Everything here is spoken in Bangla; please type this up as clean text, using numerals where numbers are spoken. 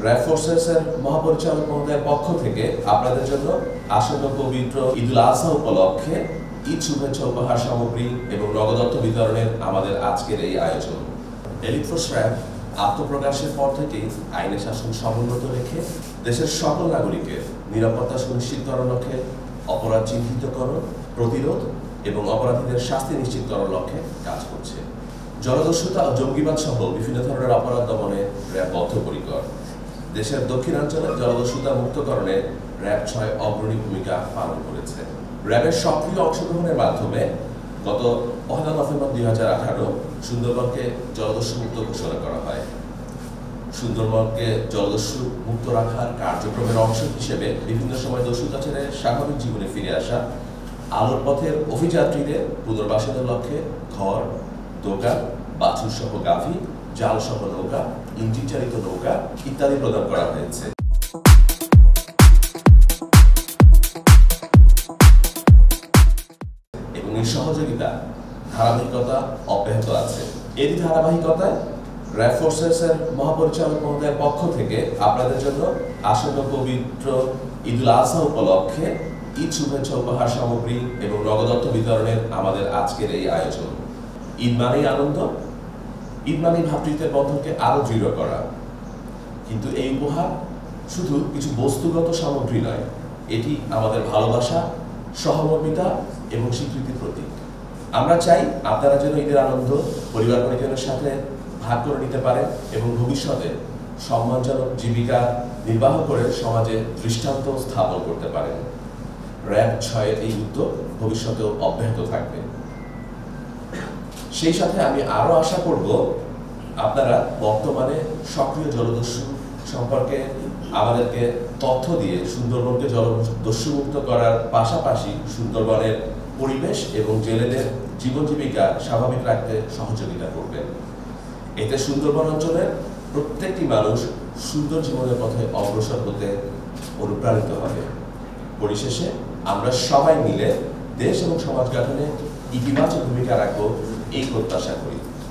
র্যাব ফোর্সেসের মহাপরিচালক মহোদয়ের পক্ষ থেকে আপনাদের জন্য আসন্ন পবিত্র ঈদুল আজহা উপলক্ষে ঈদ শুভেচ্ছা উপহার সামগ্রী এবং নগদ অর্থ বিতরণের আমাদের আজকের এই আয়োজন। এলিট ফোর্স র্যাব আত্মপ্রকাশের পর থেকেই আইনের শাসন সমুন্নত রেখে দেশের সকল নাগরিকের নিরাপত্তা সুনিশ্চিতকরণ লক্ষ্যে অপরাধ চিহ্নিতকরণ, প্রতিরোধ এবং অপরাধীদের শাস্তি নিশ্চিতকরণ লক্ষ্যে কাজ করছে। জনদস্যুতা ও জঙ্গিবাদ সহ বিভিন্ন ধরনের অপরাধ দমনে র্যাব বদ্ধপরিকর। দেশের দক্ষিণাঞ্চলে জনদস্যুতা মুক্তকরণে র্যাব ৬ অগ্রণী ভূমিকা পালন করেছে। র্যাবের সক্রিয় অংশগ্রহণের মাধ্যমে গত ১ নভেম্বর ২০১৮ সুন্দরবনকে জলদস্যু মুক্ত ঘোষণা করা হয়। সুন্দরবনকে জলদস্যু মুক্ত রাখার কার্যক্রমের অংশ হিসেবে বিভিন্ন সময় দস্যুতা ছেড়ে স্বাভাবিক জীবনে ফিরে আসা, আলোর পথের অভিযাত্রীদের পুনর্বাসনের লক্ষ্যে ঘর, দোকান, বাছুর সহ গাভী, জাল সহ নৌকা, ইঞ্জিন চালিত নৌকা ইত্যাদি প্রদান করা হয়েছে। এবং এই সহযোগিতা ধারাবাহিকতা অব্যাহত আছে। এরই ধারাবাহিকতায় র্যাব ফোর্সেসের মহাপরিচালক মহোদয়ের পক্ষ থেকে আপনাদের জন্য আসন্ন পবিত্র ঈদুল আজহা উপলক্ষে ঈদ শুভেচ্ছা উপহার সামগ্রী এবং নগদ অর্থ বিতরণের আমাদের আজকের এই আয়োজন। ঈদ মানেই আনন্দ, ঈদ মানেই ভ্রাতৃত্বের বন্ধনকে আরো দৃঢ় করা। কিন্তু এই উপহার শুধু কিছু বস্তুগত সামগ্রী নয়, এটি আমাদের ভালোবাসা, সহমর্মিতা এবং স্বীকৃতির প্রতীক। আমরা চাই আপনারা যেন ঈদের আনন্দ পরিবার পরিজনের সাথে ভাগ করে নিতে পারেন এবং ভবিষ্যতে সম্মানজনক জীবিকা নির্বাহ করে সমাজে দৃষ্টান্ত স্থাপন করতে পারেন। র্যাব ৬-এর এই উদ্যোগ ভবিষ্যতেও অব্যাহত থাকবে। সেই সাথে আমি আরো আশা করব আপনারা বর্তমানে সক্রিয় জলদস্যু সম্পর্কে আমাদেরকে তথ্য দিয়ে সুন্দরবনকে জলদস্যু মুক্ত করার পাশাপাশি সুন্দরবনের পরিবেশ এবং জেলেদের জীবন জীবিকা স্বাভাবিক রাখতে সহযোগিতা করবেন। এতে সুন্দরবন অঞ্চলের প্রত্যেকটি মানুষ সুন্দর জীবনের পথে অগ্রসর হতে অনুপ্রাণিত হবে। পরিশেষে আমরা সবাই মিলে দেশ এবং সমাজ গঠনে ইতিবাচক ভূমিকা রাখবো এই প্রত্যাশা করি।